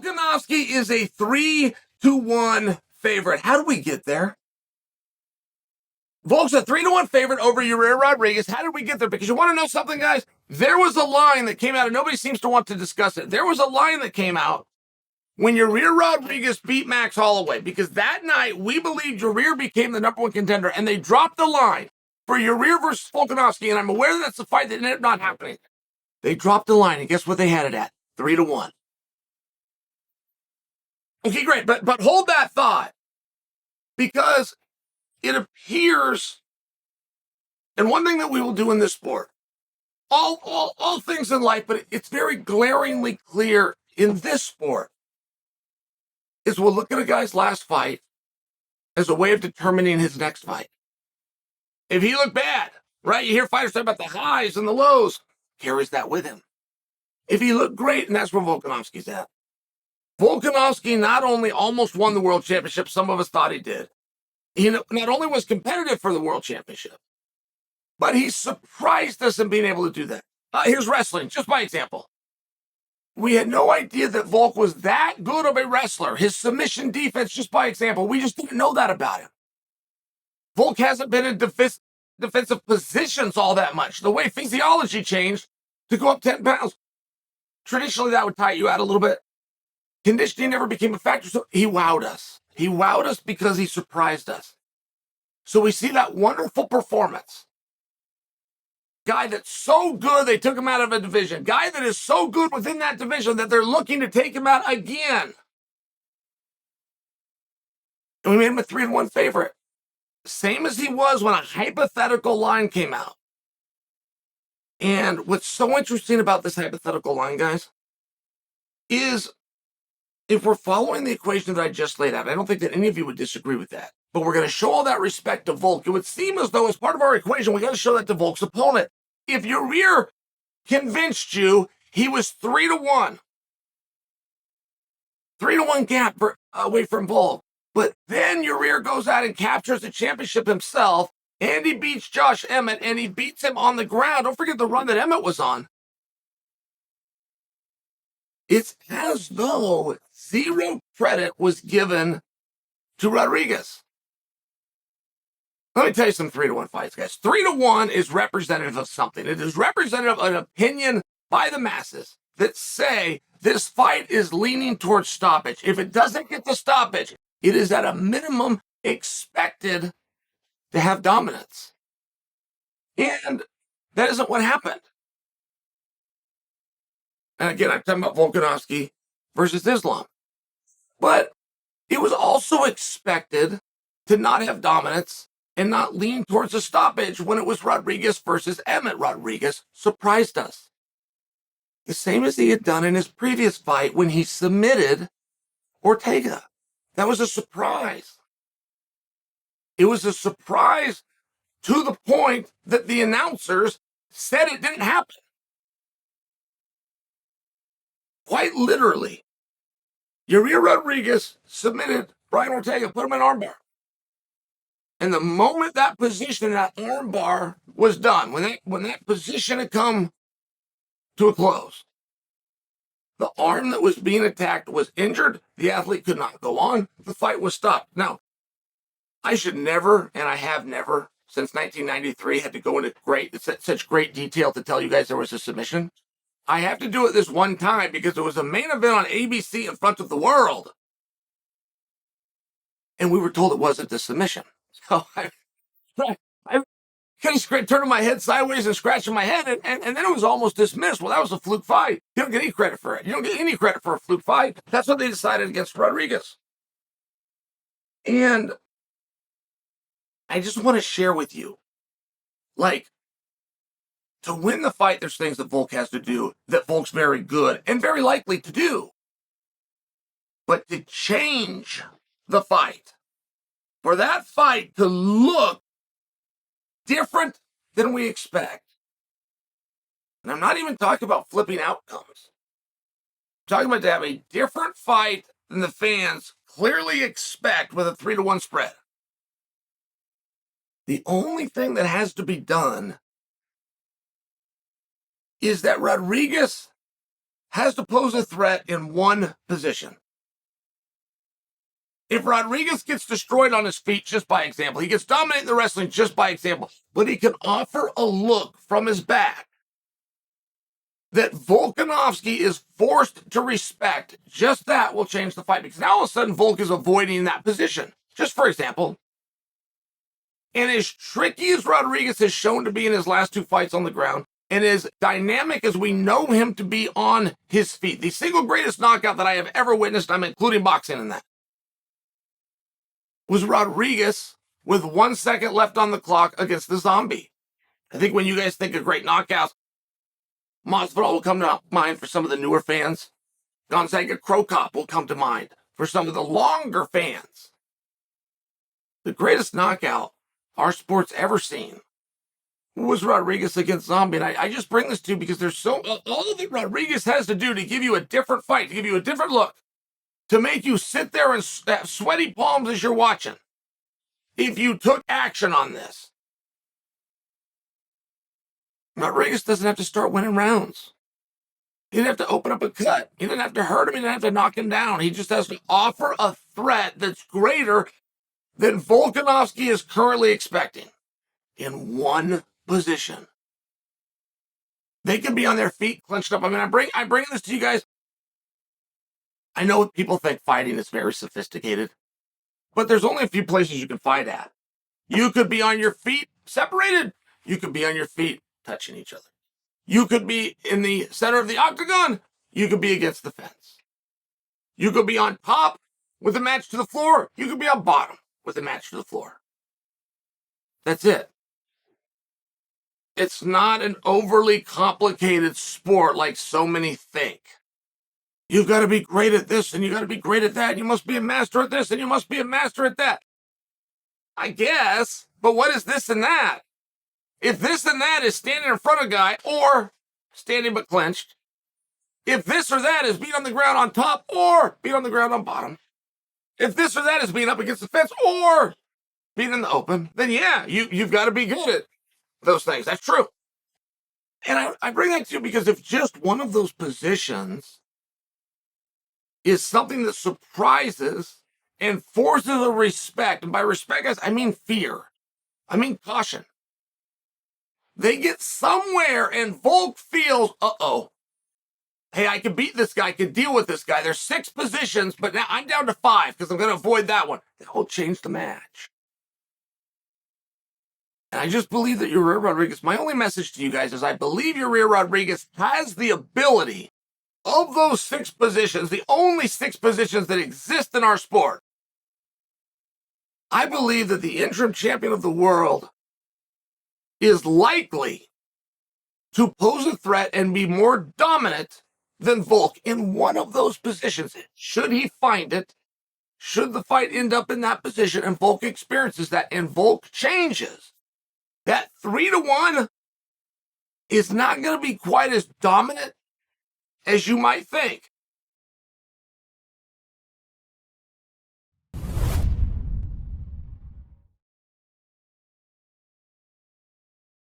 Volkanovski is a 3-1 favorite. How do we get there? Volk's a 3-1 favorite over Yair Rodriguez. How did we get there? Because you want to know something, guys? There was a line that came out, and nobody seems to want to discuss it. There was a line that came out when Yair Rodriguez beat Max Holloway, because that night we believed Yair became the number one contender, and they dropped the line for Yair versus Volkanovski, and I'm aware that's the fight that ended up not happening. They dropped the line, and guess what they had it at? 3-1. Okay, great, but hold that thought, because it appears, and one thing that we will do in this sport, all things in life, but it's very glaringly clear in this sport, is we'll look at a guy's last fight as a way of determining his next fight. If he looked bad, right? You hear fighters talk about the highs and the lows, carries that with him. If he looked great, and that's where Volkanovski's at. Volkanovski not only almost won the world championship, some of us thought he did. He not only was competitive for the world championship, but he surprised us in being able to do that. Here's wrestling, just by example. We had no idea that Volk was that good of a wrestler. His submission defense, just by example, we just didn't know that about him. Volk hasn't been in defensive positions all that much. The way physiology changed to go up 10 pounds, traditionally that would tire you out a little bit. Conditioning never became a factor, so he wowed us. He wowed us because he surprised us. So we see that wonderful performance. Guy that's so good they took him out of a division. Guy that is so good within that division that they're looking to take him out again. And we made him a 3-1 favorite. Same as he was when a hypothetical line came out. And what's so interesting about this hypothetical line, guys, is if we're following the equation that I just laid out, I don't think that any of you would disagree with that. But we're going to show all that respect to Volk. It would seem as though as part of our equation, we got to show that to Volk's opponent. If Yair convinced you he was 3-1, 3-1 gap away from Volk, but then Yair goes out and captures the championship himself, and he beats Josh Emmett, and he beats him on the ground. Don't forget the run that Emmett was on. It's as though zero credit was given to Rodriguez. Let me tell you some 3-1 fights, guys. 3-1 is representative of something. It is representative of an opinion by the masses that say this fight is leaning towards stoppage. If it doesn't get the stoppage, it is at a minimum expected to have dominance. And that isn't what happened. And again, I'm talking about Volkanovski versus Islam. But it was also expected to not have dominance and not lean towards a stoppage when it was Rodriguez versus Emmett. Rodriguez surprised us. The same as he had done in his previous fight when he submitted Ortega. That was a surprise. It was a surprise to the point that the announcers said it didn't happen. Quite literally, Yair Rodriguez submitted Brian Ortega, put him in armbar. And the moment that position, that armbar was done, when that position had come to a close, the arm that was being attacked was injured. The athlete could not go on. The fight was stopped. Now, I should never, and I have never, since 1993, had to go into such great detail to tell you guys there was a submission. I have to do it this one time because it was a main event on ABC in front of the world. And we were told it wasn't a submission. So I kind of turning my head sideways and scratching my head, and then it was almost dismissed. Well, that was a fluke fight. You don't get any credit for it. You don't get any credit for a fluke fight. That's what they decided against Rodriguez. And I just want to share with you, like, to win the fight, there's things that Volk has to do that Volk's very good and very likely to do. But to change the fight, for that fight to look different than we expect, and I'm not even talking about flipping outcomes. I'm talking about to have a different fight than the fans clearly expect with a 3-1 spread. The only thing that has to be done is that Rodriguez has to pose a threat in one position. If Rodriguez gets destroyed on his feet, just by example, he gets dominated in the wrestling, just by example, but he can offer a look from his back that Volkanovski is forced to respect, just that will change the fight. Because now all of a sudden, Volk is avoiding that position. Just for example, and as tricky as Rodriguez has shown to be in his last two fights on the ground, and as dynamic as we know him to be on his feet, the single greatest knockout that I have ever witnessed, I'm including boxing in that, was Rodriguez with 1 second left on the clock against the Zombie. I think when you guys think of great knockouts, Masvidal will come to mind for some of the newer fans. Gonzaga Crow Cop will come to mind for some of the longer fans. The greatest knockout our sport's ever seen was Rodriguez against Zombie. And I just bring this to you because there's all that Rodriguez has to do to give you a different fight, to give you a different look, to make you sit there and have sweaty palms as you're watching. If you took action on this, Rodriguez doesn't have to start winning rounds. He didn't have to open up a cut. He didn't have to hurt him. He didn't have to knock him down. He just has to offer a threat that's greater than Volkanovski is currently expecting in one position. They could be on their feet, clenched up. I mean, I bring this to you guys. I know people think fighting is very sophisticated, but there's only a few places you can fight at. You could be on your feet separated. You could be on your feet touching each other. You could be in the center of the octagon. You could be against the fence. You could be on top with a match to the floor. You could be on bottom with a match to the floor. That's it. It's not an overly complicated sport like so many think. You've got to be great at this and you got to be great at that. You must be a master at this and you must be a master at that. I guess, but what is this and that? If this and that is standing in front of a guy or standing but clenched, if this or that is being on the ground on top or being on the ground on bottom, if this or that is being up against the fence or being in the open, then yeah, you've got to be good at those things. That's true. And I bring that to you because if just one of those positions is something that surprises and forces a respect, and by respect, guys, I mean fear. I mean caution. They get somewhere and Volk feels, hey, I can beat this guy, I can deal with this guy. There's 6 positions, but now I'm down to 5 because I'm going to avoid that one. That will change the match. And I just believe that Yair Rodriguez, my only message to you guys is I believe Yair Rodriguez has the ability of those 6 positions, the only 6 positions that exist in our sport. I believe that the interim champion of the world is likely to pose a threat and be more dominant than Volk in one of those positions. Should he find it, should the fight end up in that position and Volk experiences that and Volk changes, that 3-1 is not going to be quite as dominant as you might think.